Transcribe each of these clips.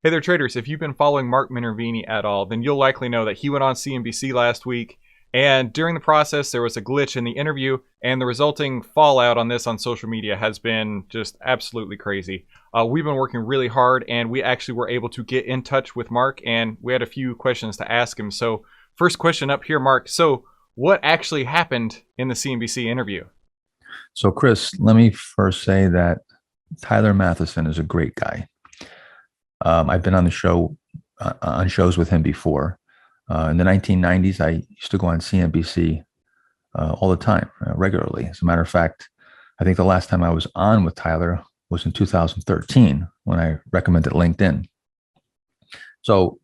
Hey there, traders. If you've been following Mark Minervini at all, then you'll likely know that he went on CNBC last week. And during the process, there was a glitch in the interview, and the resulting fallout on this on social media has been just absolutely crazy. We've been working really hard, and we actually were able to get in touch with Mark, and we had a few questions to ask him. So, first question up here, Mark. So, what actually happened in the CNBC interview? So, Chris, let me first say that Tyler Matheson is a great guy. I've been on the show on shows with him before. In the 1990s, I used to go on CNBC all the time, regularly. As a matter of fact, I think the last time I was on with Tyler was in 2013 when I recommended LinkedIn. So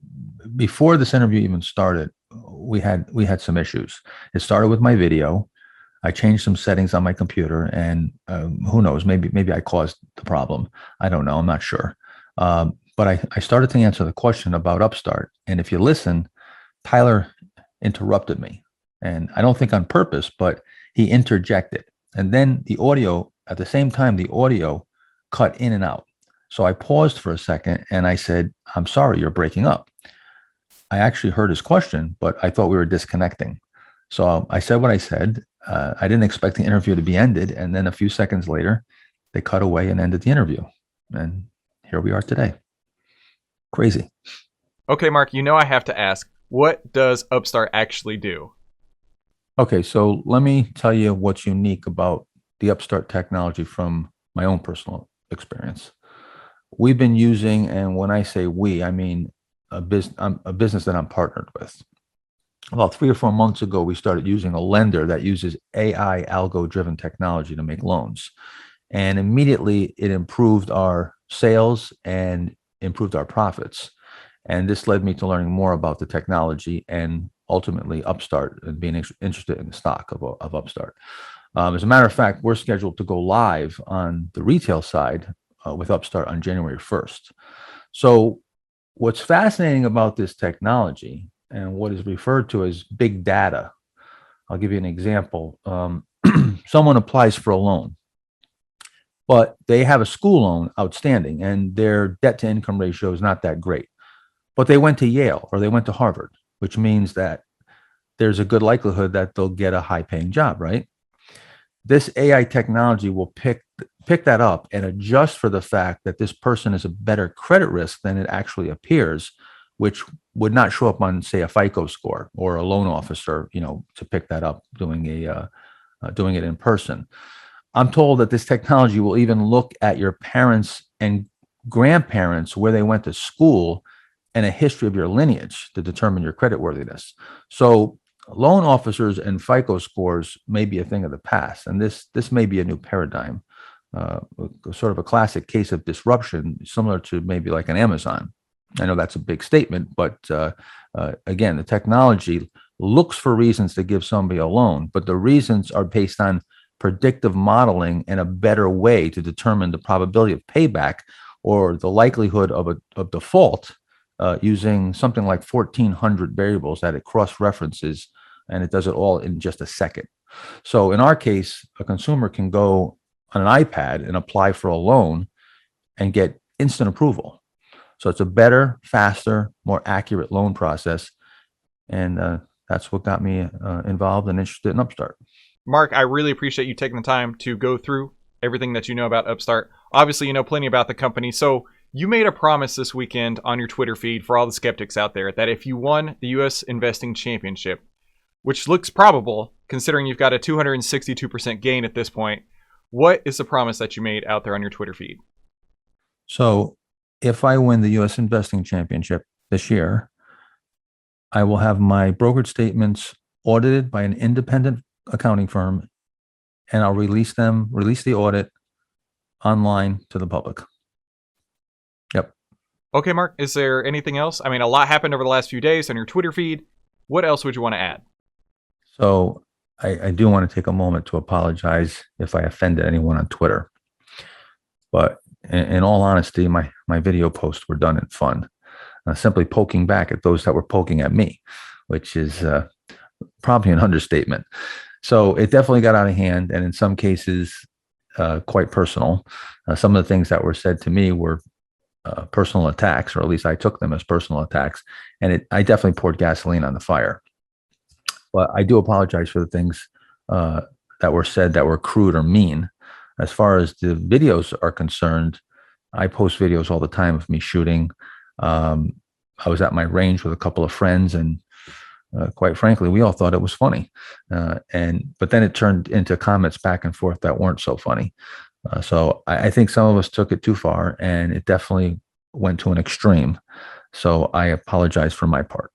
before this interview even started, we had some issues. It started with my video. I changed some settings on my computer, and who knows, maybe I caused the problem. I don't know. I'm not sure. But I started to answer the question about Upstart. And if you listen, Tyler interrupted me. And I don't think on purpose, but he interjected. And then the audio, at the same time, the audio cut in and out. So I paused for a second and I said, "I'm sorry, you're breaking up." I actually heard his question, but I thought we were disconnecting. So I said what I said. I didn't expect the interview to be ended. And then a few seconds later, they cut away and ended the interview. And here we are today. Crazy. Okay, Mark, I have to ask, what does Upstart actually do? Okay, so let me tell you what's unique about the Upstart technology from my own personal experience. We've been using, and when I say we, I mean a business that I'm partnered with. About 3 or 4 months ago, we started using a lender that uses AI algo-driven technology to make loans. And immediately it improved our sales and improved our profits. And this led me to learning more about the technology and ultimately Upstart and being interested in the stock of Upstart. As a matter of fact, we're scheduled to go live on the retail side with Upstart on January 1st. So what's fascinating about this technology and what is referred to as big data, I'll give you an example. Someone applies for a loan, but they have a school loan outstanding and their debt to income ratio is not that great. But they went to Yale or they went to Harvard, which means that there's a good likelihood that they'll get a high paying job, right? This AI technology will pick that up and adjust for the fact that this person is a better credit risk than it actually appears, which would not show up on, say, a FICO score or a loan officer, to pick that up doing it in person. I'm told that this technology will even look at your parents and grandparents, where they went to school, and a history of your lineage to determine your credit worthiness. So loan officers and FICO scores may be a thing of the past, and this may be a new paradigm, sort of a classic case of disruption, similar to maybe like an Amazon. I know that's a big statement, but again, the technology looks for reasons to give somebody a loan, but the reasons are based on predictive modeling and a better way to determine the probability of payback or the likelihood of default, using something like 1,400 variables that it cross-references, and it does it all in just a second. So in our case, a consumer can go on an iPad and apply for a loan and get instant approval. So it's a better, faster, more accurate loan process. And that's what got me involved and interested in Upstart. Mark, I really appreciate you taking the time to go through everything that you know about Upstart. Obviously, you know plenty about the company. So you made a promise this weekend on your Twitter feed for all the skeptics out there that if you won the U.S. Investing Championship, which looks probable considering you've got a 262% gain at this point, what is the promise that you made out there on your Twitter feed? So if I win the U.S. Investing Championship this year, I will have my brokerage statements audited by an independent accounting firm, and I'll release the audit online to the public. Yep. Okay, Mark, is there anything else? I mean, a lot happened over the last few days on your Twitter feed. What else would you want to add? So I do want to take a moment to apologize if I offended anyone on Twitter. But in all honesty, my video posts were done in fun, simply poking back at those that were poking at me, which is probably an understatement. So it definitely got out of hand, and in some cases, quite personal. Some of the things that were said to me were personal attacks, or at least I took them as personal attacks, and I definitely poured gasoline on the fire. But I do apologize for the things uh, that were said that were crude or mean. As far as the videos are concerned, I post videos all the time of me shooting. Um, I was at my range with a couple of friends, and quite frankly, we all thought it was funny. But then it turned into comments back and forth that weren't so funny. So I think some of us took it too far, and it definitely went to an extreme. So I apologize for my part.